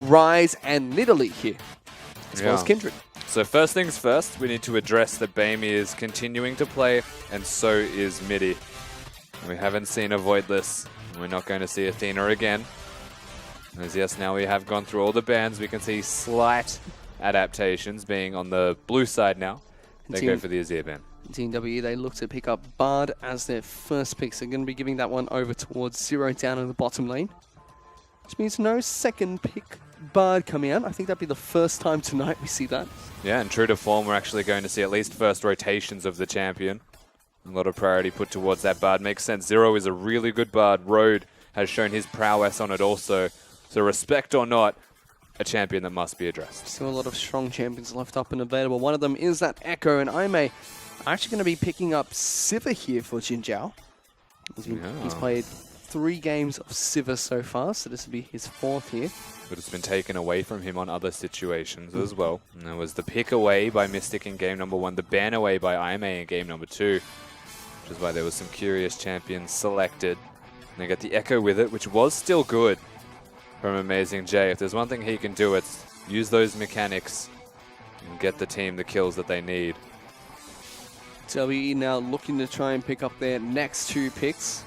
Ryze, and Nidalee here, as well as Kindred. So first things first, we need to address that baeme is continuing to play, and so is Midi. We haven't seen a Voidless. We're not going to see Athena again. As yes, now we have gone through all the bans. We can see slight adaptations being on the blue side now. They go for the Azir ban. Team W, they look to pick up Bard as their first pick. So they're going to be giving that one over towards Zero down in the bottom lane. Which means no second pick Bard coming out. I think that'd be the first time tonight we see that. Yeah, and true to form, we're actually going to see at least first rotations of the champion. A lot of priority put towards that Bard. Makes sense. Zero is a really good Bard. Road has shown his prowess on it also. So respect or not, a champion that must be addressed. Still a lot of strong champions left up and available. One of them is that Ekko, and Baeme are actually going to be picking up Sivir here for jinjiao. He's played 3 games of Sivir so far, so this will be his 4th here. But it's been taken away from him on other situations as well. And there was the pick away by Mystic in game number 1, the ban away by Baeme in game number 2, which is why there was some curious champions selected. And they get the Ekko with it, which was still good from amazingJ. If there's one thing he can do, it's use those mechanics and get the team the kills that they need. W now looking to try and pick up their next 2 picks.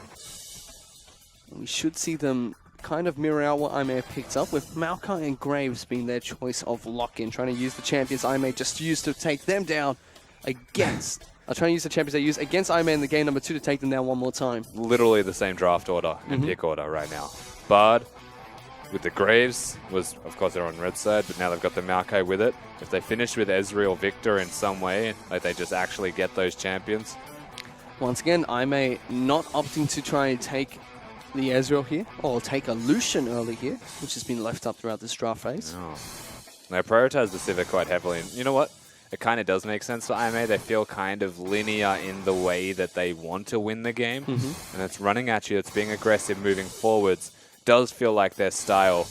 We should see them kind of mirror out what Baeme picked up, with Maokai and Graves being their choice of lock-in, trying to use the champions Baeme just used to take them down against. Trying to use the champions they used against Baeme in the game number 2 to take them down one more time. Literally the same draft order and pick order right now. Bard with the Graves was, of course, they're on red side, but now they've got the Maokai with it. If they finish with Ezreal or Viktor in some way, like they just actually get those champions. Once again, Baeme not opting to try and take the Ezreal here, or take a Lucian early here, which has been left up throughout this draft phase. Oh. They prioritize the Sivir quite heavily. And you know what? It kind of does make sense for Baeme. They feel kind of linear in the way that they want to win the game. And it's running at you, it's being aggressive, moving forwards. Does feel like their style.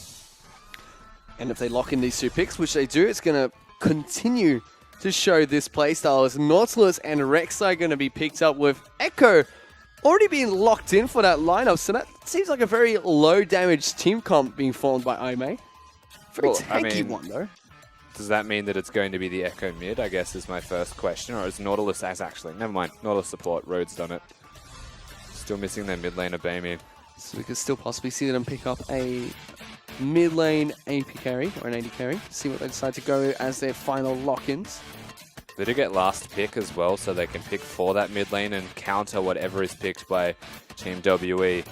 And if they lock in these 2 picks, which they do, it's going to continue to show this playstyle as Nautilus and Rek'Sai going to be picked up, with Ekko already being locked in for that lineup. So that seems like a very low damage team comp being formed by Baeme. Very tanky one though. Does that mean that it's going to be the Ekko mid, I guess, is my first question? Or is Nautilus as actually? Never mind. Nautilus support. Road's done it. Still missing their mid laner Baeme. So we could still possibly see them pick up a mid lane AP carry, or an AD carry. See what they decide to go as their final lock-ins. They do get last pick as well, so they can pick for that mid lane and counter whatever is picked by Team WE.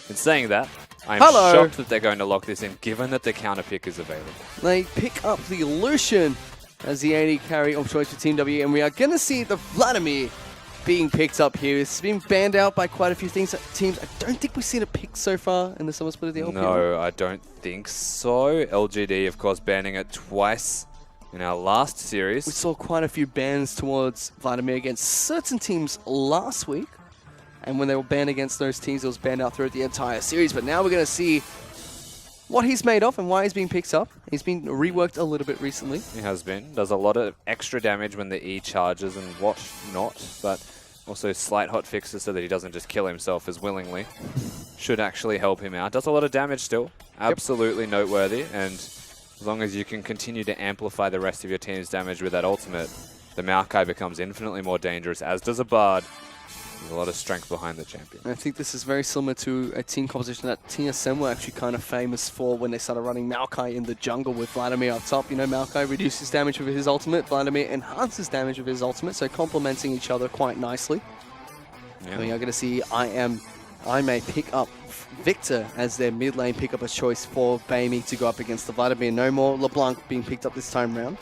In saying that, I'm shocked that they're going to lock this in, given that the counter pick is available. They pick up the Lucian as the AD carry of choice for Team W, and we are going to see the Vladimir being picked up here. It's been banned out by quite a few teams. I don't think we've seen a pick so far in the summer split of the LPL. No, I don't think so. LGD, of course, banning it twice in our last series. We saw quite a few bans towards Vladimir against certain teams last week. And when they were banned against those teams, it was banned out throughout the entire series. But now we're going to see what he's made of and why he's being picked up. He's been reworked a little bit recently. He has been. Does a lot of extra damage when the E charges and what not. But also slight hot fixes so that he doesn't just kill himself as willingly. Should actually help him out. Does a lot of damage still. Absolutely noteworthy. And as long as you can continue to amplify the rest of your team's damage with that ultimate, the Maokai becomes infinitely more dangerous, as does a Bard. There's a lot of strength behind the champion. I think this is very similar to a team composition that TSM were actually kind of famous for when they started running Maokai in the jungle with Vladimir up top. You know, Maokai reduces damage with his ultimate, Vladimir enhances damage with his ultimate, so complementing each other quite nicely. Yeah. We are going to see Baeme pick up Viktor as their mid lane pickup of choice for Baeme to go up against the Vladimir. No more LeBlanc being picked up this time round.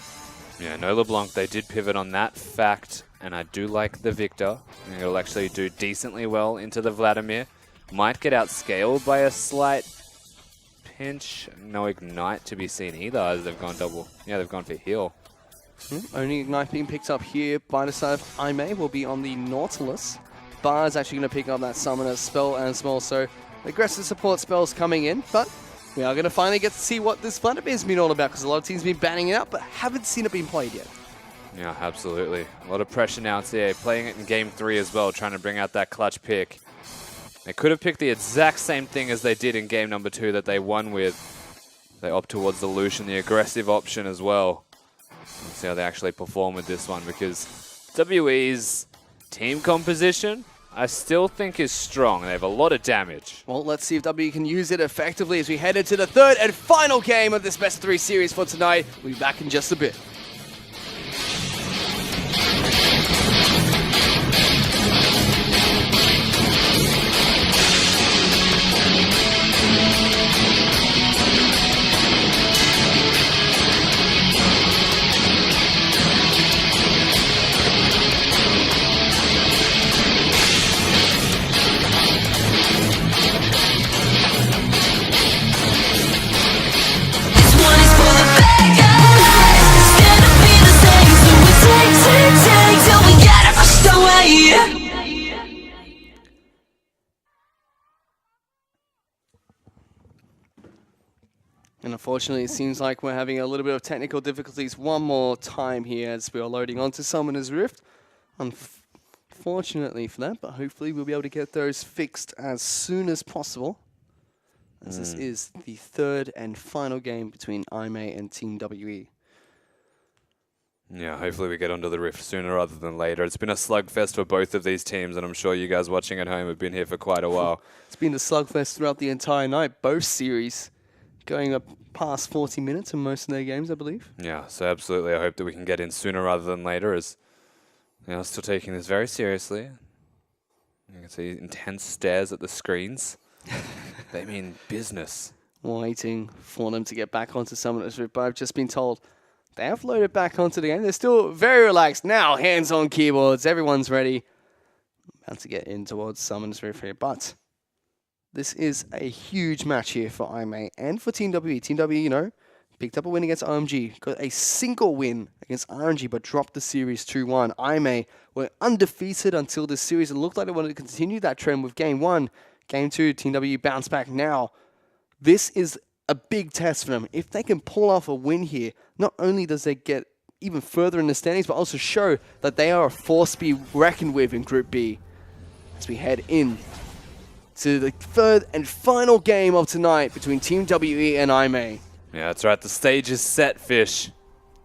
Yeah, no LeBlanc. They did pivot on that fact, and I do like the Viktor. It'll actually do decently well into the Vladimir. Might get outscaled by a slight pinch. No Ignite to be seen either, as they've gone double. Yeah, they've gone for heal. Only Ignite being picked up here by the side of Baeme will be on the Nautilus. Bard's actually going to pick up that Summoner spell as well, so aggressive support spells coming in, but we are going to finally get to see what this Vladimir's been all about, because a lot of teams have been banning it out, but haven't seen it being played yet. Yeah, absolutely. A lot of pressure now. Xiye playing it in Game 3 as well, trying to bring out that clutch pick. They could have picked the exact same thing as they did in Game number 2 that they won with, They opt towards the Lucian, the aggressive option as well. Let's see how they actually perform with this one, because WE's team composition, I still think is strong. They have a lot of damage. Well, let's see if W can use it effectively as we head into the third and final game of this best of 3 series for tonight. We'll be back in just a bit. And unfortunately, it seems like we're having a little bit of technical difficulties one more time here as we are loading onto Summoner's Rift. Unfortunately for that, but hopefully we'll be able to get those fixed as soon as possible. As this is the third and final game between baeme and Team WE. Yeah, hopefully we get onto the Rift sooner rather than later. It's been a slugfest for both of these teams, and I'm sure you guys watching at home have been here for quite a while. It's been a slugfest throughout the entire night, both series. Going up past 40 minutes in most of their games, I believe. Yeah, so absolutely. I hope that we can get in sooner rather than later, as still taking this very seriously. You can see intense stares at the screens. They mean business. Waiting for them to get back onto Summoner's Rift, but I've just been told they have loaded back onto the game. They're still very relaxed now. Hands on keyboards. Everyone's ready. About to get in towards Summoner's Rift here, but this is a huge match here for baeme and for Team WE. Team WE, you know, picked up a win against OMG, got a single win against RNG, but dropped the series 2-1. baeme were undefeated until this series. It looked like they wanted to continue that trend with Game 1. Game 2, Team WE bounced back now. This is a big test for them. If they can pull off a win here, not only does they get even further in the standings, but also show that they are a force to be reckoned with in Group B as we head in to the third and final game of tonight between Team WE and baeme. Yeah, that's right. The stage is set, Fish.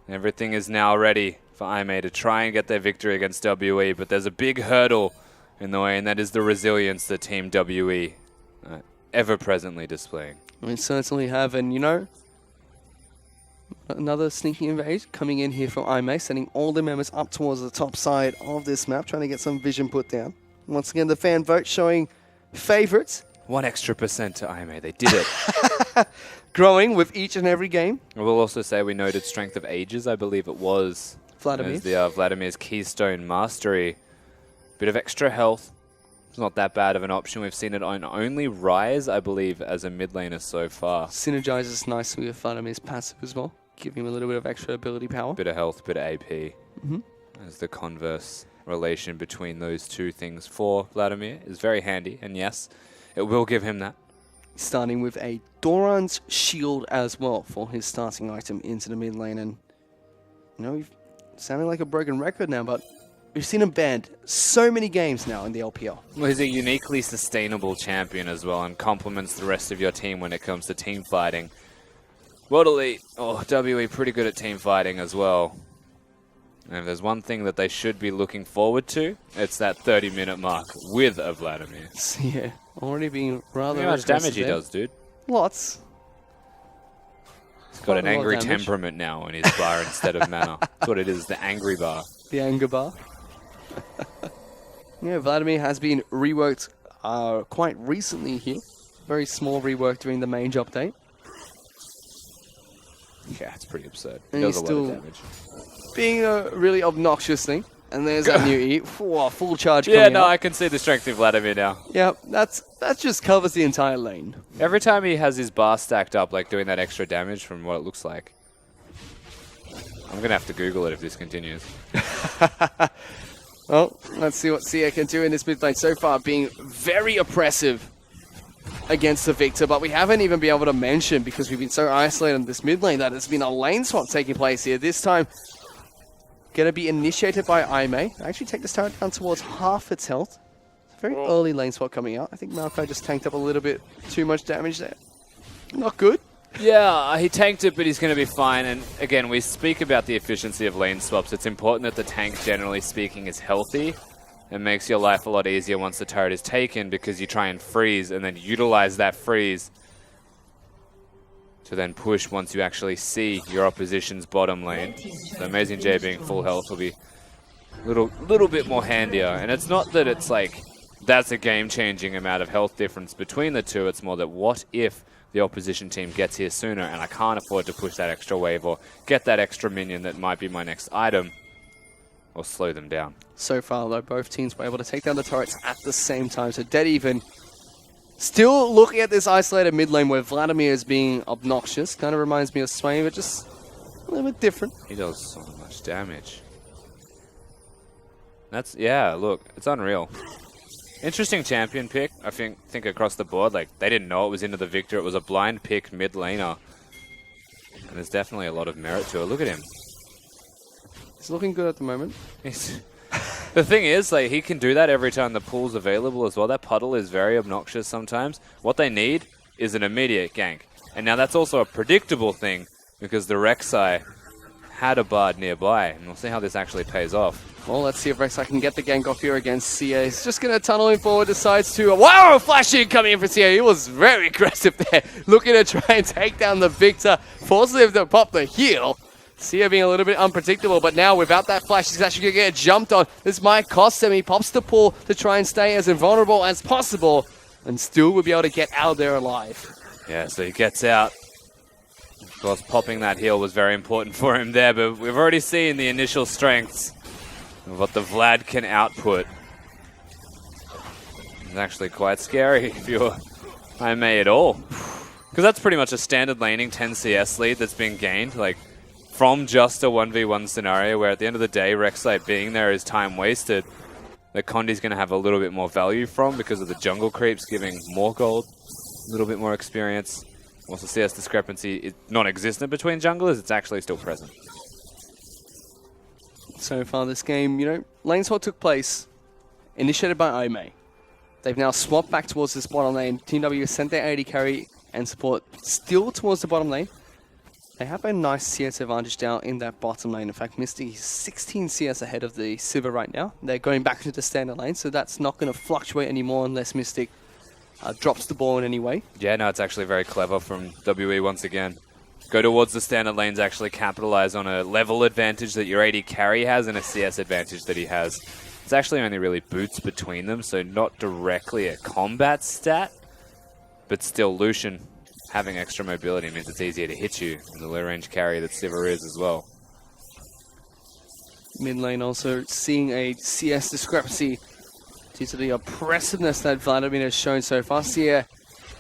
Everything is now ready for baeme to try and get their victory against WE, but there's a big hurdle in the way, and that is the resilience that Team WE ever presently displaying. We certainly have, and you know, another sneaky invasion coming in here from baeme, sending all the members up towards the top side of this map, trying to get some vision put down. Once again, the fan vote showing favorites. 1% extra to baeme. They did it. Growing with each and every game. We'll also say we noted Strength of Ages, I believe it was. Vladimir. As the Vladimir's Keystone Mastery. Bit of extra health. It's not that bad of an option. We've seen it on only Ryze, I believe, as a mid laner so far. Synergizes nicely with Vladimir's passive as well, giving him a little bit of extra ability power. Bit of health, bit of AP. As the converse relation between those two things for Vladimir is very handy, and yes, it will give him that. Starting with a Doran's Shield as well for his starting item into the mid lane, and you know, he's sounding like a broken record now, but we've seen him banned so many games now in the LPL. Well, he's a uniquely sustainable champion as well, and complements the rest of your team when it comes to team fighting. World Elite, WE pretty good at team fighting as well. And if there's one thing that they should be looking forward to, it's that 30-minute mark with a Vladimir. Yeah, already being rather how much damage he does, dude? Lots. He's got an angry temperament now in his bar instead of mana. That's what it is, the angry bar. The anger bar. Yeah, Vladimir has been reworked quite recently here. Very small rework during the mange update. Yeah, it's pretty absurd. And He does he's a lot of still damage. being a really obnoxious thing. And there's that new E. Full charge Yeah, coming no, out. I can see the strength of Vladimir now. Yeah, that just covers the entire lane. Every time he has his bar stacked up, like doing that extra damage from what it looks like. I'm going to have to Google it if this continues. Well, let's see what xiye can do in this mid lane. So far, being very oppressive against the Viktor, but we haven't even been able to mention, because we've been so isolated in this mid lane, that there's been a lane swap taking place here. This time, going to be initiated by baeme. Actually take this tower down towards half its health. It's a very early lane swap coming out. I think Maokai just tanked up a little bit too much damage there. Not good. Yeah, he tanked it, but he's going to be fine. And again, we speak about the efficiency of lane swaps. It's important that the tank, generally speaking, is healthy. It makes your life a lot easier once the turret is taken because you try and freeze and then utilize that freeze to then push once you actually see your opposition's bottom lane. So amazingJ being full health will be a little bit more handier. And it's not that it's like that's a game-changing amount of health difference between the two. It's more that what if the opposition team gets here sooner and I can't afford to push that extra wave or get that extra minion that might be my next item or slow them down. So far, though, both teams were able to take down the turrets at the same time. So dead even. Still looking at this isolated mid lane where Vladimir is being obnoxious. Kind of reminds me of Swain, but just a little bit different. He does so much damage. That's, yeah, look, it's unreal. Interesting champion pick, I think across the board. Like, they didn't know it was into the Viktor. It was a blind pick mid laner. And there's definitely a lot of merit to it. Look at him. He's looking good at the moment. The thing is, like, he can do that every time the pool's available as well. That puddle is very obnoxious sometimes. What they need is an immediate gank. And now that's also a predictable thing because the Rek'Sai had a bard nearby. And we'll see how this actually pays off. Well, let's see if Rek'Sai can get the gank off here against xiye. He's just going to tunnel him forward, decides to... Wow, flashing coming in for xiye. He was very aggressive there. Looking to try and take down the Viktor. Forces him to pop the heal. xiye being a little bit unpredictable, but now without that flash, he's actually going to get jumped on. This might cost him. He pops the pull to try and stay as invulnerable as possible, and still will be able to get out there alive. Yeah, so he gets out. Of course, popping that heal was very important for him there, but we've already seen the initial strengths of what the Vlad can output. It's actually quite scary if you're baeme at all. Because that's pretty much a standard laning 10 CS lead that's been gained. Like, from just a 1v1 scenario where at the end of the day, Rek'Sai being there is time wasted, that Condi's going to have a little bit more value from because of the jungle creeps giving more gold, a little bit more experience. Whilst the CS discrepancy is non-existent between junglers, it's actually still present. So far this game, you know, lane swap took place, initiated by baeme. They've now swapped back towards this bottom lane. Team W sent their AD carry and support still towards the bottom lane. They have a nice CS advantage down in that bottom lane. In fact, Misty is 16 CS ahead of the Sivir right now. They're going back into the standard lane, so that's not going to fluctuate anymore unless Mystic drops the ball in any way. Yeah, no, it's actually very clever from WE once again. Go towards the standard lanes, actually capitalize on a level advantage that your AD carry has and a CS advantage that he has. It's actually only really boots between them, so not directly a combat stat, but still Lucian having extra mobility means it's easier to hit you in the low range carry that Sivir is as well. Mid lane also seeing a CS discrepancy due to the oppressiveness that Vladimir has shown so far. xiye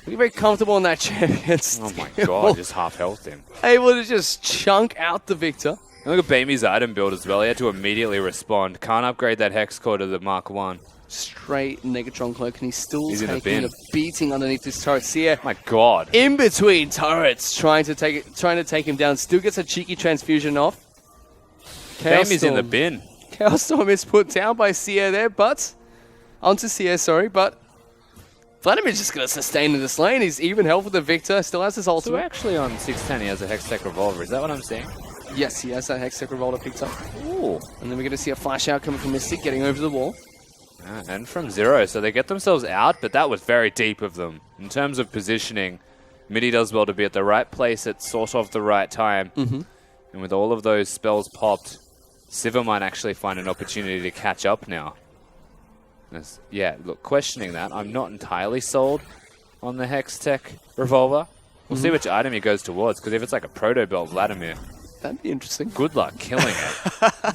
looking very comfortable in that champion. Oh my god, just half health him. Able to just chunk out the Viktor. And look at baeme's item build as well. He had to immediately respond. Can't upgrade that Hex Core to the Mark 1. Straight Negatron Cloak, and he's still in taking a beating underneath this turret. xiye, My god. in between turrets, trying to take him down. Still gets a cheeky transfusion off. baeme's in the bin. Chaos Storm is put down by xiye there, but onto xiye, sorry, but Vladimir's just going to sustain in this lane. He's even health with the Viktor, still has his So ultimate. actually on 610 he has a Hextech Revolver. Is that what I'm saying? Yes, he has that Hextech Revolver picked up. Ooh. And then we're going to see a flash out coming from Mystic, getting over the wall. And from 0, so they get themselves out, but that was very deep of them. In terms of positioning, Midi does well to be at the right place at sort of the right time. And with all of those spells popped, Sivir might actually find an opportunity to catch up now. Yeah, look, questioning that, I'm not entirely sold on the Hextech Revolver. We'll see which item he goes towards, because if it's like a Proto Belt Vladimir, That'd be interesting. good luck killing it.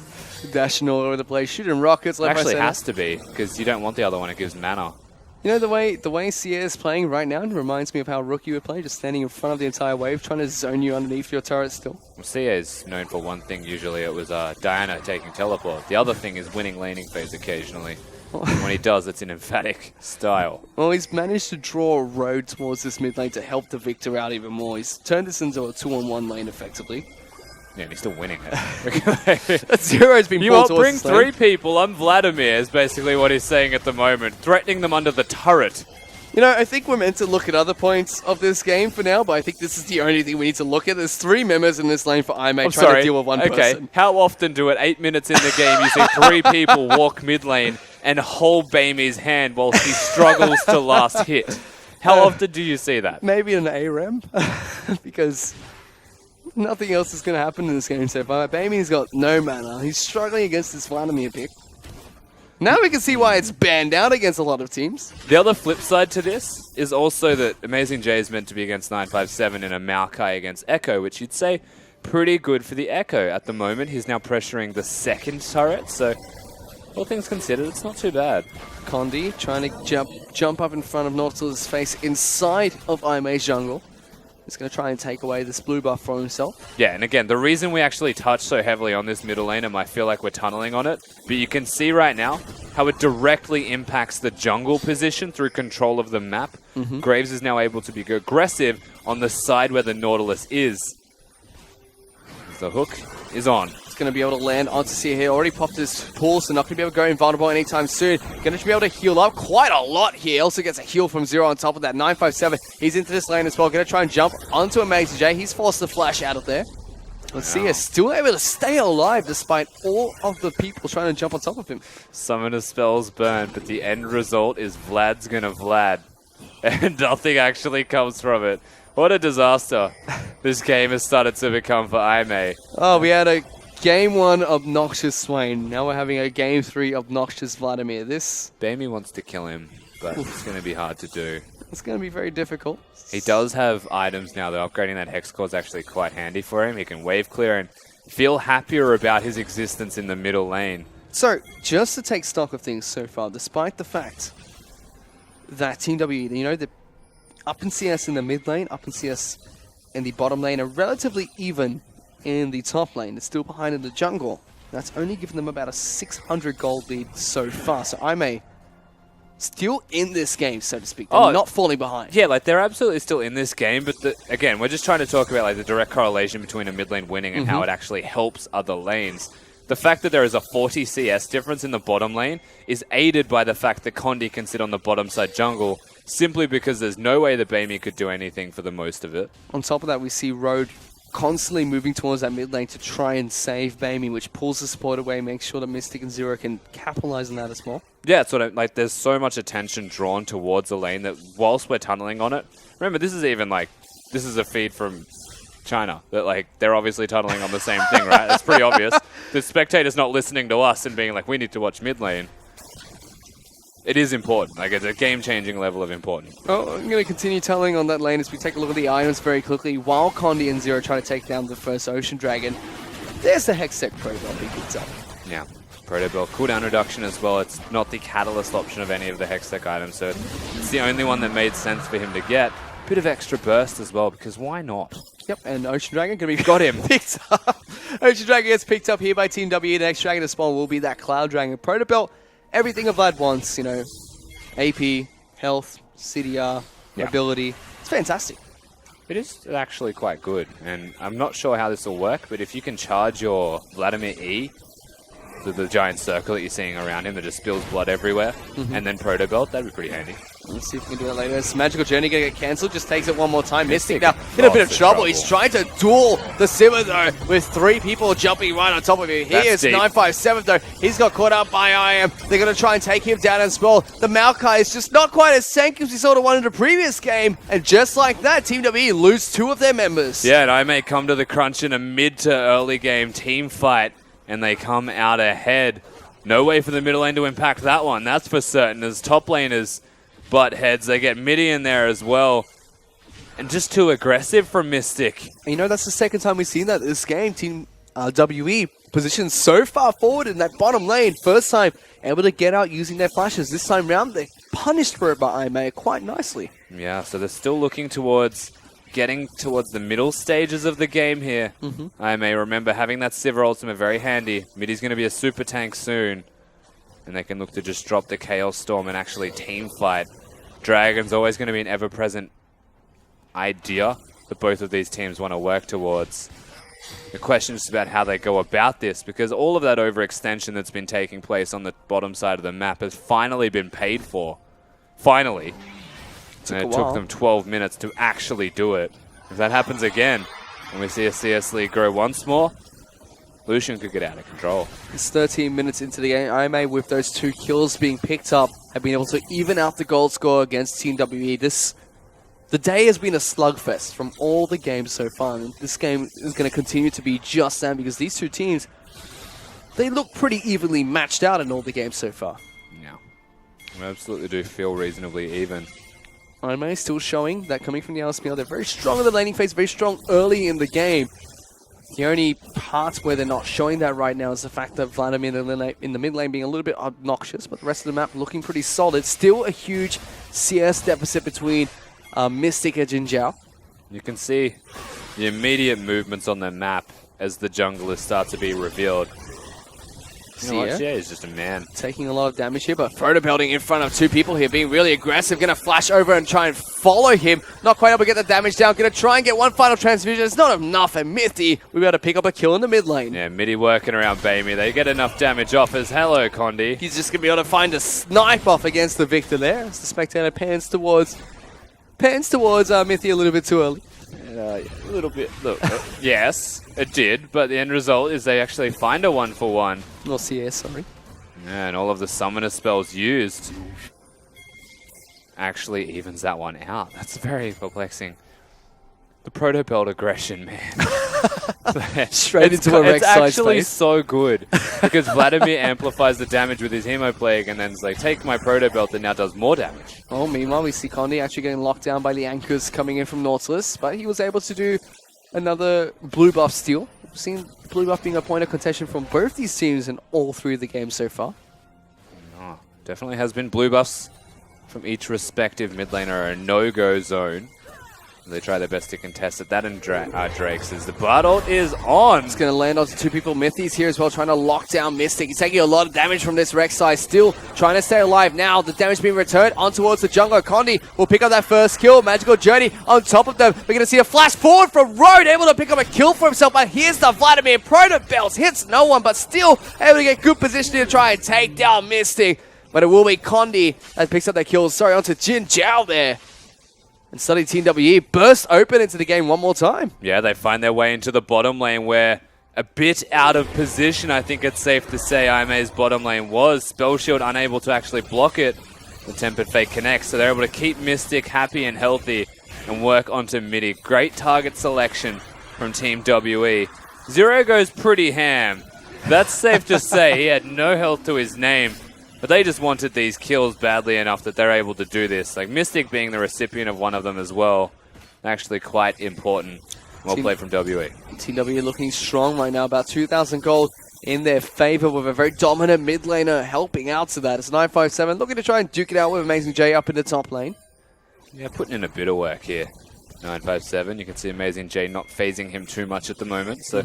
Dashing all over the place, shooting rockets left, Actually right, has to be, because you don't want the other one, it gives mana. You know, the way xiye is playing right now reminds me of how Rookie would play, just standing in front of the entire wave, trying to zone you underneath your turret still. Well, xiye is known for one thing usually, it was Diana taking teleport. The other thing is winning laning phase occasionally. And when he does, it's in emphatic style. Well, he's managed to draw a road towards this mid lane to help the Viktor out even more. He's turned this into a 2-on-1 lane effectively. Yeah, and he's still winning it. Zero's been You pulled won't bring towards this lane. 3 people, I'm Vladimir, is basically what he's saying at the moment. Threatening them under the turret. You know, I think we're meant to look at other points of this game for now, but I think this is the only thing we need to look at. There's 3 members in this lane for baeme trying to deal with one person. How often do at 8 minutes in the game you see 3 people walk mid lane and hold bame's hand whilst he struggles to last hit? How often do you see that? Maybe an ARAM, because nothing else is going to happen in this game so far. bame's got no mana. He's struggling against this Vladimir pick. Now we can see why it's banned out against a lot of teams. The other flip side to this is also that amazingJ is meant to be against 957 in a Maokai against Ekko, which you'd say pretty good for the Ekko at the moment. He's now pressuring the second turret, so all things considered, it's not too bad. Condi trying to jump up in front of Nautilus' face inside of baeme's jungle. He's going to try and take away this blue buff for himself. Yeah, and again, the reason we actually touch so heavily on this middle lane, and I feel like we're tunneling on it, but you can see right now how it directly impacts the jungle position through control of the map. Graves is now able to be aggressive on the side where the Nautilus is. The hook is on. Going to be able to land onto xiye here. Already popped his pull, so not going to be able to go invulnerable anytime soon. Going to be able to heal up quite a lot here. Also gets a heal from Zero on top of that. 957, he's into this lane as well. Going to try and jump onto amazingJ. He's forced the flash out of there. Let's see, he's still able to stay alive despite all of the people trying to jump on top of him. Summoner spells burn, but the end result is Vlad's going to Vlad. And nothing actually comes from it. What a disaster this game has started to become for baeme. Oh, we had a Game 1 obnoxious Swain. Now we're having a Game 3 obnoxious Vladimir. This baeme wants to kill him, but it's going to be hard to do. It's going to be very difficult. He does have items now, though. Upgrading that Hex Core is actually quite handy for him. He can wave clear and feel happier about his existence in the middle lane. So, just to take stock of things so far, despite the fact that Team W, you know, the up in CS in the mid lane, up in CS in the bottom lane are relatively even in the top lane. It's still behind in the jungle. That's only given them about a 600 gold lead so far. So baeme still in this game, so to speak. They're not falling behind. Yeah, like they're absolutely still in this game, but again, we're just trying to talk about like the direct correlation between a mid lane winning and how it actually helps other lanes. The fact that there is a 40 CS difference in the bottom lane is aided by the fact that Condi can sit on the bottom side jungle simply because there's no way that baeme could do anything for the most of it. On top of that, we see Road constantly moving towards that mid lane to try and save baeme, which pulls the support away, makes sure that Mystic and Zero can capitalize on that as well. Yeah, it's sort of like there's so much attention drawn towards the lane that whilst we're tunneling on it, remember this is even like, this is a feed from China, that like they're obviously tunneling on the same thing, right? It's pretty obvious. The spectator's not listening to us and being like, we need to watch mid lane. It is important. Like, it's a game-changing level of important. Oh, I'm going to continue tunneling on that lane as we take a look at the items very quickly while Condi and Zero try to take down the first Ocean Dragon. There's the Hextech Protobell he picks up. Yeah, Protobell cooldown reduction as well. It's not the catalyst option of any of the Hextech items, so it's the only one that made sense for him to get. Bit of extra burst as well, because why not? Yep, and Ocean Dragon going to be got him picked up. Ocean Dragon gets picked up here by Team W. The next Dragon to spawn will be that Cloud Dragon. Protobell, everything a Vlad wants, you know, AP, health, CDR, mobility. It's fantastic. It is actually quite good, and I'm not sure how this will work, but if you can charge your Vladimir E, the giant circle that you're seeing around him that just spills blood everywhere, and then Protobell, that'd be pretty handy. Let's see if we can do that later. This Magical Journey going to get cancelled. Just takes it one more time. Mystic now in a bit of trouble. He's trying to duel the Sivir, though, with 3 people jumping right on top of him. Here's 957, though. He's got caught up by IM. They're going to try and take him down as well. The Maokai is just not quite as sank as we saw the one in the previous game. And just like that, Team W lose 2 of their members. Yeah, and I may come to the crunch in a mid to early game team fight, and they come out ahead. No way for the middle lane to impact that one, that's for certain. As top laners butt heads, they get midi in there as well. And just too aggressive from Mystic. You know, that's the second time we've seen that this game. Team WE positioned so far forward in that bottom lane. First time able to get out using their flashes. This time round, they're punished for it by baeme quite nicely. Yeah, so they're still looking towards getting towards the middle stages of the game here. baeme, remember, having that Sivir ultimate very handy. Midi's going to be a super tank soon. And they can look to just drop the Chaos Storm and actually team fight. Dragon's always going to be an ever-present idea that both of these teams want to work towards. The question is about how they go about this, because all of that overextension that's been taking place on the bottom side of the map has finally been paid for. Finally. And it took them 12 minutes to actually do it. If that happens again, and we see a CS lead grow once more, Lucian could get out of control. It's 13 minutes into the game. Baeme, with those 2 kills being picked up, have been able to even out the goal score against Team WE. The day has been a slugfest from all the games so far, and this game is going to continue to be just that because these 2 teams, they look pretty evenly matched out in all the games so far. Yeah, I absolutely do feel reasonably even. Baeme still showing that coming from the LPL, they're very strong in the laning phase, very strong early in the game. The only part where they're not showing that right now is the fact that Vladimir in the mid lane being a little bit obnoxious, but the rest of the map looking pretty solid. Still a huge CS deficit between Mystic and jinjiao. You can see the immediate movements on their map as the junglers start to be revealed. You know what? Xiye is just a man. Taking a lot of damage here, but photo belting in front of 2 people here, being really aggressive. Going to flash over and try and follow him. Not quite able to get the damage down. Going to try and get one final transfusion. It's not enough, and Mithy will be able to pick up a kill in the mid lane. Yeah, Mithy working around baeme. They get enough damage off as hello, Condi. He's just going to be able to find a snipe off against the Viktor there as the spectator pans towards Mithy a little bit too early. A little bit. Look, yes, it did, but the end result is they actually find a 1-for-1. Well, CS, sorry. Yeah, and all of the summoner spells used actually evens that one out. That's very perplexing. The proto-belt aggression, man. Straight into a Rek'Sai It's actually face. so good because Vladimir amplifies the damage with his Hemo Plague and then it's like, take my proto-belt that now does more damage. Oh, meanwhile, we see Condi actually getting locked down by the anchors coming in from Nautilus, but he was able to do another blue buff steal. We've seen blue buff being a point of contention from both these teams in all 3 of the games so far. Oh, definitely has been blue buffs from each respective mid laner, a no-go zone. They try their best to contest it. That and Drake's as the Blood ult is on. It's going to land onto 2 people. Mithy's here as well, trying to lock down Mystic. He's taking a lot of damage from this Rek'Sai. Still trying to stay alive now. The damage being returned on towards the jungle. Condi will pick up that first kill. Magical Journey on top of them. We're going to see a flash forward from Road, able to pick up a kill for himself. But here's the Vladimir. Proto Belts hits no one, but still able to get good positioning to try and take down Mystic. But it will be Condi that picks up that kill. Sorry, onto jinjiao there. And suddenly Team WE burst open into the game one more time. Yeah, they find their way into the bottom lane where a bit out of position, I think it's safe to say Aime's bottom lane was. Spell Shield unable to actually block it. The Tempered Fate connects, so they're able to keep Mystic happy and healthy and work onto midi. Great target selection from Team WE. Zero goes pretty ham. That's safe to say. He had no health to his name. But they just wanted these kills badly enough that they're able to do this. Like Mystic being the recipient of one of them as well. Actually quite important. Well played from WE. Team WE looking strong right now. About 2,000 gold in their favor with a very dominant mid laner helping out to that. It's 957 looking to try and duke it out with amazingJ up in the top lane. Yeah, putting in a bit of work here. 957. You can see amazingJ not phasing him too much at the moment. So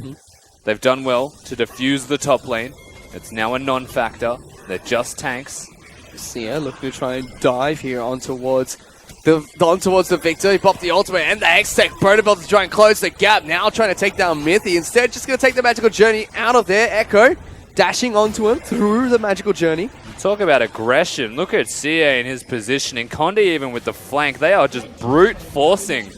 they've done well to defuse the top lane. It's now a non-factor. They're just tanks. Xiye looking to try and dive here on towards the Viktor. He popped the ultimate and the Hextech Protobelt to try and close the gap. Now trying to take down Mithy. Instead, just going to take the Magical Journey out of there. Ekko dashing onto him through the Magical Journey. Talk about aggression. Look at Xiye in his positioning. Condi even with the flank. They are just brute forcing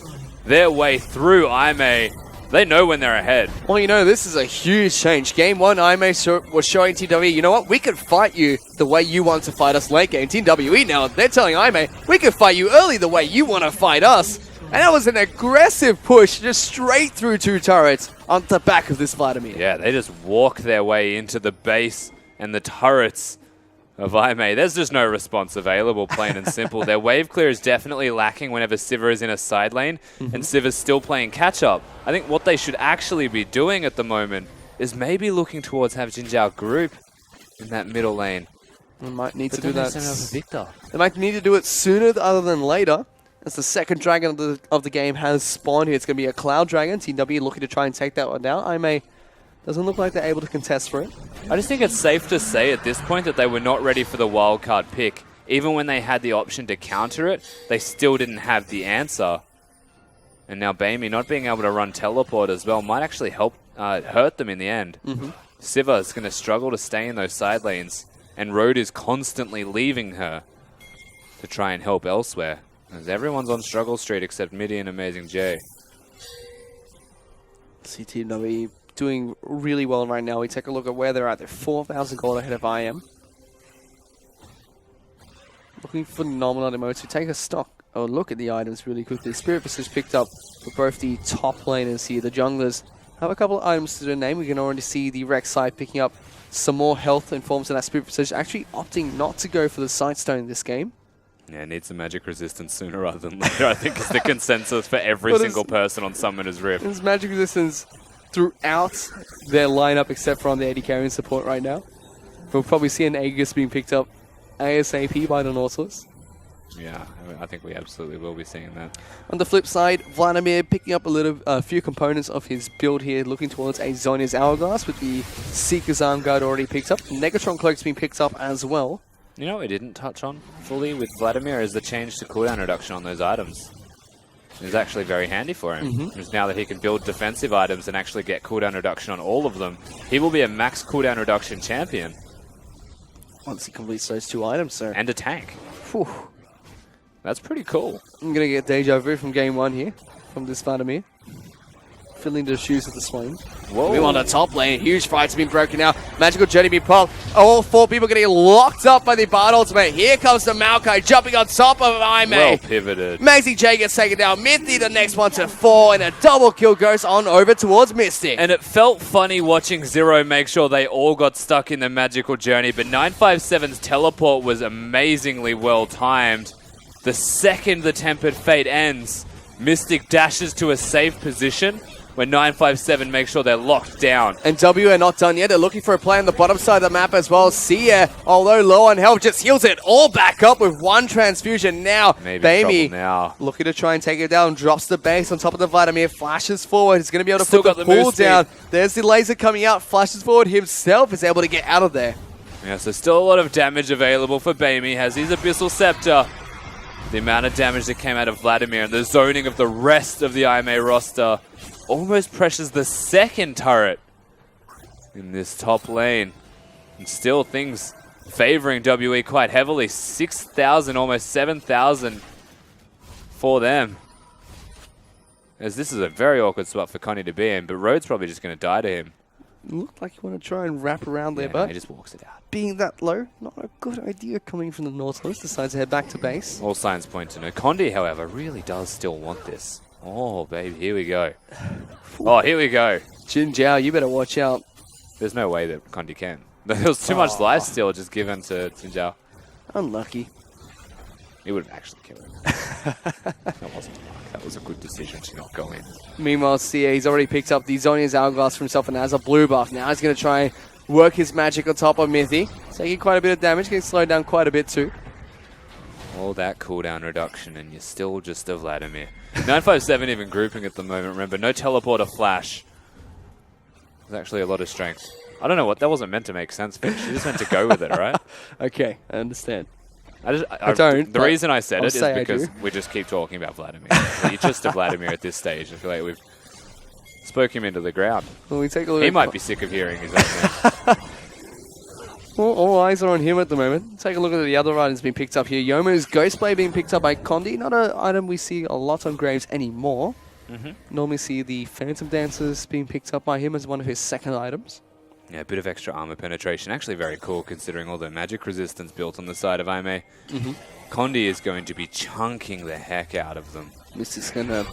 their way through Aime. They know when they're ahead. Well, you know, this is a huge change. Game 1, Aime was showing Team WE, you know what? We can fight you the way you want to fight us late game. Team WE now, they're telling Aime, we can fight you early the way you want to fight us. And that was an aggressive push, just straight through 2 turrets on the back of this Vladimir. Yeah, they just walk their way into the base and the turrets of Aime. There's just no response available, plain and simple. Their wave clear is definitely lacking whenever Sivir is in a side lane, and Sivir's still playing catch-up. I think what they should actually be doing at the moment is maybe looking towards have jinjiao group in that middle lane. They might need to do that. Viktor. They might need to do it sooner other than later, as the second dragon of the game has spawned here. It's going to be a Cloud Dragon. Team W looking to try and take that one down. Aime doesn't look like they're able to contest for it. I just think it's safe to say at this point that they were not ready for the wildcard pick. Even when they had the option to counter it, they still didn't have the answer. And now baeme not being able to run teleport as well might actually help hurt them in the end. Sivir is going to struggle to stay in those side lanes, and Road is constantly leaving her to try and help elsewhere. As everyone's on struggle street except Midi and amazingJ. CTW doing really well right now. We take a look at where they're at. They're 4,000 gold ahead of IM. Looking phenomenal at Mo2. Take a look at the items really quickly. Spirit Visage picked up for both the top laners here. The junglers have a couple of items to their name. We can already see the Rek'Sai picking up some more health in forms of that Spirit Visage. Actually opting not to go for the Sightstone in this game. Yeah, needs some magic resistance sooner rather than later. I think is the consensus for every single person on Summoner's Rift. There's magic resistance throughout their lineup except for on the AD carrying support right now. We'll probably see an Aegis being picked up ASAP by the Nautilus. Yeah, I think we absolutely will be seeing that. On the flip side, Vladimir picking up a few components of his build here, looking towards a Zhonya's Hourglass with the Seeker's Arm Guard already picked up. Negatron Cloak's been picked up as well. You know what we didn't touch on fully with Vladimir is the change to cooldown reduction on those items. It's actually very handy for him. Because now that he can build defensive items and actually get cooldown reduction on all of them, he will be a max cooldown reduction champion. Once he completes those two items, so. And a tank. Whew. That's pretty cool. I'm going to get deja vu from game one here, from this Vladimir. Filling the shoes of the Swain. Whoa. We want the top lane. Huge fights been broken out. Magical Journey being popped. All four people getting locked up by the Bard ultimate. Here comes the Maokai jumping on top of amazingJ. Well pivoted. amazingJ gets taken down. Mystic, the next one to 4, and a double kill goes on over towards Mystic. And it felt funny watching Zero make sure they all got stuck in the Magical Journey, but 957's teleport was amazingly well timed. The second the Tempered Fate ends, Mystic dashes to a safe position when 957 makes sure they're locked down. And W are not done yet. They're looking for a play on the bottom side of the map as well. Xiye, although low on health, just heals it all back up with one transfusion. Now, baeme now. looking to try and take it down. Drops the base on top of the Vladimir. Flashes forward. He's going to be able to Still put the got the pull move speed. down. There's the laser coming out. Flashes forward himself. Is able to get out of there. Yeah, so still a lot of damage available for baeme. Has his Abyssal Scepter. The amount of damage that came out of Vladimir and the zoning of the rest of the IMA roster almost pressures the second turret in this top lane. And still things favoring WE quite heavily. 6,000, almost 7,000 for them. As this is a very awkward spot for Condi to be in, but Rhodes probably just going to die to him. Looked like you want to try and wrap around there, but he just walks it out. being that low, not a good idea coming from the Nautilus. Decides to head back to base. All signs point to no. Condi, however, really does still want this. Oh, baby, here we go. Oh, here we go. Jinjiao, you better watch out. There's no way that Condi can. There was too much life steal just given to jinjiao. Unlucky. He would have actually killed him. That wasn't luck. That was a good decision to not go in. Meanwhile, xiye, he's already picked up the Zhonya's Hourglass for himself and has a blue buff. Now he's going to try and work his magic on top of Mythy. Taking quite a bit of damage, getting slowed down quite a bit too. All that cooldown reduction and you're still just a Vladimir. 957 even grouping at the moment, remember. No teleport or flash. There's actually a lot of strength. I don't know what, that wasn't meant to make sense, Finch. You just meant to go with it, right? Okay, I understand. I don't. The reason I said I'll it is say because we just keep talking about Vladimir. You're just a Vladimir at this stage. I feel like we've spoke him into the ground. Well, we take a look. He might be sick of hearing his own name. Well, all eyes are on him at the moment. Take a look at the other items being picked up here. Yomu's Ghostblade being picked up by Condi. Not an item we see a lot on Graves anymore. Normally see the Phantom Dancers being picked up by him as one of his second items. Yeah, a bit of extra armor penetration. Actually very cool considering all the magic resistance built on the side of Aime. Condi is going to be chunking the heck out of them. Mystic's going to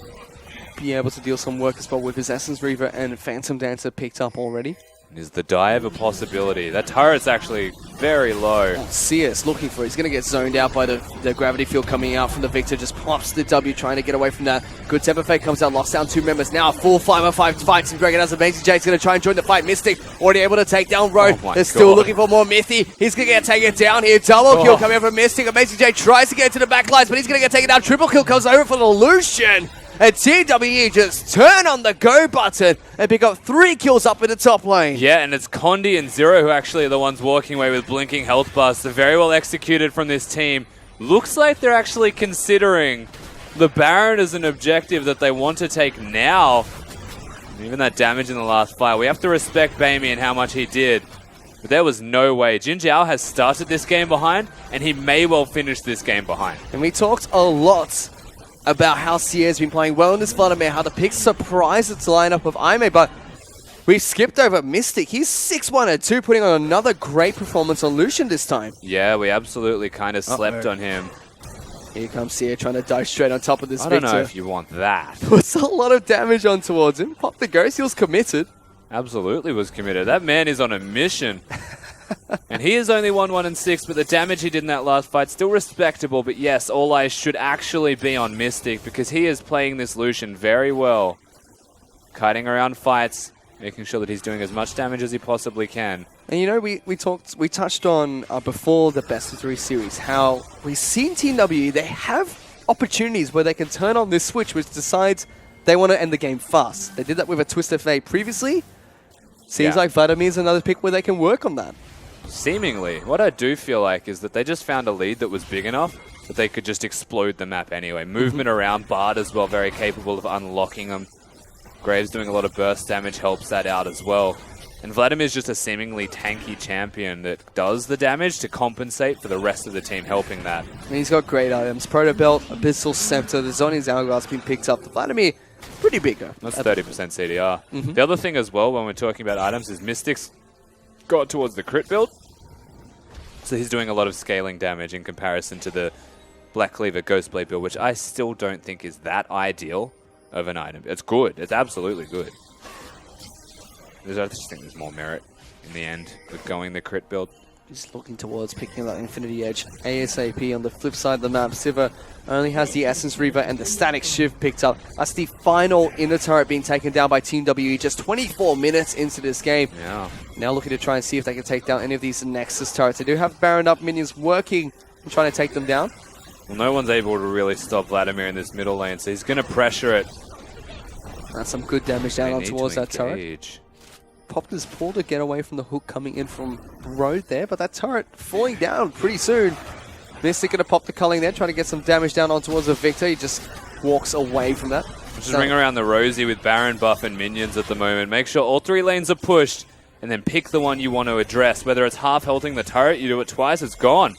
be able to deal some work as well with his Essence Reaver and Phantom Dancer picked up already. Is the die of a possibility? That turret's actually very low. CS looking for it. He's going to get zoned out by the gravity field coming out from the Viktor. Just pops the W trying to get away from that. Good Temper Fate comes out, locks down two members. Now a full 5-on-5 fight. Dragon has amazingJ going to try and join the fight. Mystic already able to take down Road. They're still looking for more Mythy. He's going to get taken down here. Double kill coming out from Mystic. amazingJ tries to get to the back lines, but he's going to get taken down. Triple kill comes over for the Lucian. And TWE just turn on the go button and pick up 3 kills up in the top lane. Yeah, and it's Condi and Zero who actually are the ones walking away with blinking health bars. They're very well executed from this team. Looks like they're actually considering the Baron as an objective that they want to take now. Even that damage in the last fight. We have to respect baeme and how much he did. But there was no way. Jinjiao has started this game behind, and he may well finish this game behind. And we talked a lot about how xiye has been playing well in this Vladimir, how the pick surprised its lineup of baeme, but we skipped over Mystic. He's 6-1-2, putting on another great performance on Lucian this time. Yeah, we absolutely kind of slept on him. Here comes xiye trying to dive straight on top of this I Viktor. don't know if you want that. Puts a lot of damage on towards him. Pop the ghost, he was committed. Absolutely was committed. That man is on a mission. And he is only 1-1-6, but the damage he did in that last fight, still respectable. But yes, all eyes should actually be on Mystic because he is playing this Lucian very well. Kiting around fights, making sure that he's doing as much damage as he possibly can. And you know, we touched on before the best of 3 series, how we've seen Team W, they have opportunities where they can turn on this switch which decides they want to end the game fast. They did that with a Twist of Fate previously. Seems like Vladimir's another pick where they can work on that. Seemingly. What I do feel like is that they just found a lead that was big enough that they could just explode the map anyway. Movement around, Bard as well, very capable of unlocking them. Graves doing a lot of burst damage helps that out as well. And Vladimir's just a seemingly tanky champion that does the damage to compensate for the rest of the team helping that. And he's got great items. Proto Belt, Abyssal Scepter, the Zhonya's Hourglass being picked up. The Vladimir, pretty big though. That's 30% CDR. The other thing as well when we're talking about items is Mystic's got towards the crit build. So he's doing a lot of scaling damage in comparison to the Black Cleaver Ghostblade build, which I still don't think is that ideal of an item. It's good. It's absolutely good. I just think there's more merit in the end with going the crit build. Just looking towards picking up that Infinity Edge ASAP. On the flip side of the map, Sivir only has the Essence Reaver and the Static Shiv picked up. That's the final inner turret being taken down by Team WE just 24 minutes into this game. Yeah. Now looking to try and see if they can take down any of these Nexus turrets. They do have Baron up minions working and trying to take them down. Well, no one's able to really stop Vladimir in this middle lane, so he's going to pressure it. That's some good damage down on towards that turret. Popped his pull to get away from the hook coming in from road there, but that turret falling down pretty soon. Mystic gonna pop the culling there, trying to get some damage down on towards the Viktor. He just walks away from that. Just ring around the Rosie with Baron buff and minions at the moment. Make sure all 3 lanes are pushed, and then pick the one you want to address. Whether it's half-healthing the turret, you do it twice, it's gone.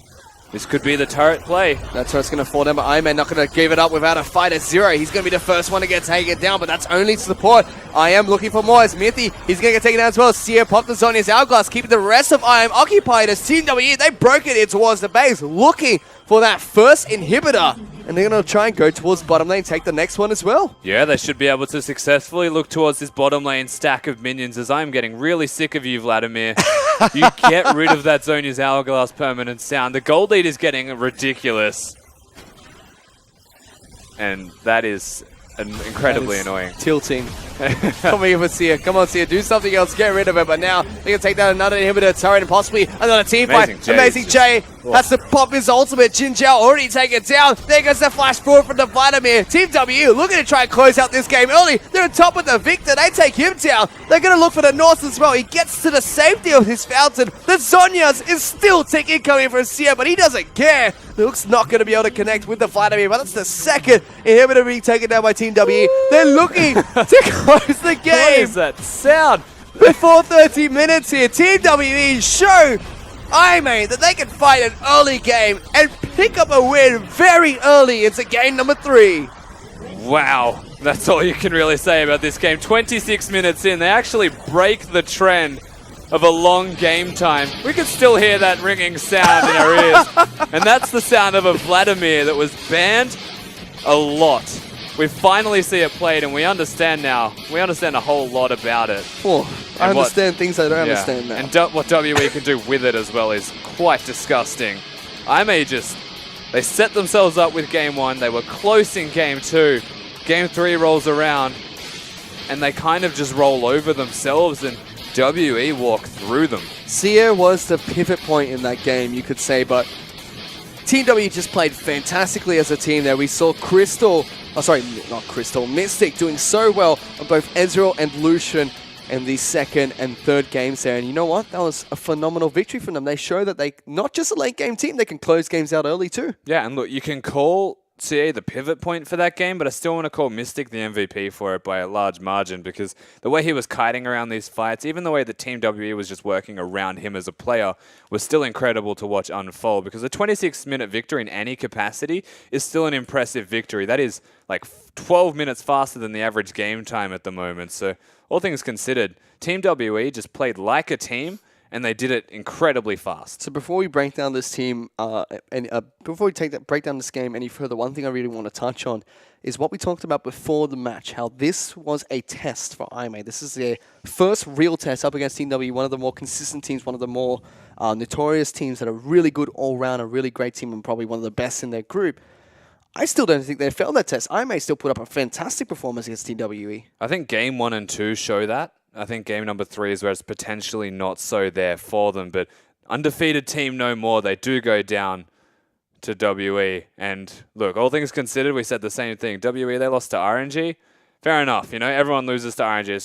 This could be the turret play. That turret's going to fall down, but baeme not going to give it up without a fight at 0. He's going to be the first one to get taken down, but that's only to support. I am looking for more as Mithy. He's going to get taken down as well. xiye popped the Zhonya's Hourglass, keeping the rest of IM occupied as Team WE. They broke it in towards the base, looking for that first inhibitor. And they're going to try and go towards bottom lane, take the next one as well. Yeah, they should be able to successfully look towards this bottom lane stack of minions, as I'm getting really sick of you, Vladimir. You get rid of that Zhonya's Hourglass permanent sound. The gold lead is getting ridiculous. And that is incredibly annoying. Tilting. Come here, xiye. Come on, xiye. Do something else. Get rid of it. But now they can take down another inhibitor turret and possibly another team fight. amazingJ has to pop his ultimate. Jinjiao already taken down. There goes the flash forward from the Vladimir. Team W looking to try and close out this game early. They're on top with the Viktor. They take him down. They're going to look for the North as well. He gets to the safety of his fountain. The Zhonya's is still ticking coming from xiye, but he doesn't care. Looks not going to be able to connect with the Vladimir, but that's the second inhibitor being taken down by Team W. They're looking to close the game. What is that sound? Before 30 minutes here, Team WE show baeme that they can fight an early game and pick up a win very early into game number 3. Wow, that's all you can really say about this game. 26 minutes in, they actually break the trend of a long game time. We can still hear that ringing sound in our ears. And that's the sound of a Vladimir that was banned a lot. We finally see it played, and we understand now. We understand a whole lot about it. Oh, I understand things I don't understand now. And what WE can do with it as well is quite disgusting. baeme they set themselves up with game 1. They were close in game 2. Game 3 rolls around, and they kind of just roll over themselves, and WE walk through them. xiye was the pivot point in that game, you could say, but Team W just played fantastically as a team there. We saw Mystic doing so well on both Ezreal and Lucian in the second and third games there. And you know what? That was a phenomenal victory from them. They show that they, not just a late game team, they can close games out early too. Yeah, and look, you can call xiye the pivot point for that game, but I still want to call Mystic the MVP for it by a large margin because the way he was kiting around these fights, even the way the Team WE was just working around him as a player, was still incredible to watch unfold because a 26-minute victory in any capacity is still an impressive victory. That is like 12 minutes faster than the average game time at the moment. So all things considered, Team WE just played like a team, and they did it incredibly fast. So before we break down this team, before we break down this game any further, one thing I really want to touch on is what we talked about before the match, how this was a test for baeme. This is their first real test up against Team W, one of the more consistent teams, one of the more notorious teams that are really good all-round, a really great team, and probably one of the best in their group. I still don't think they failed that test. baeme still put up a fantastic performance against Team WE. I think game 1 and 2 show that. I think game number 3 is where it's potentially not so there for them, but undefeated team no more. They do go down to WE. And look, all things considered, we said the same thing. WE, they lost to RNG. Fair enough, you know, everyone loses to RNG.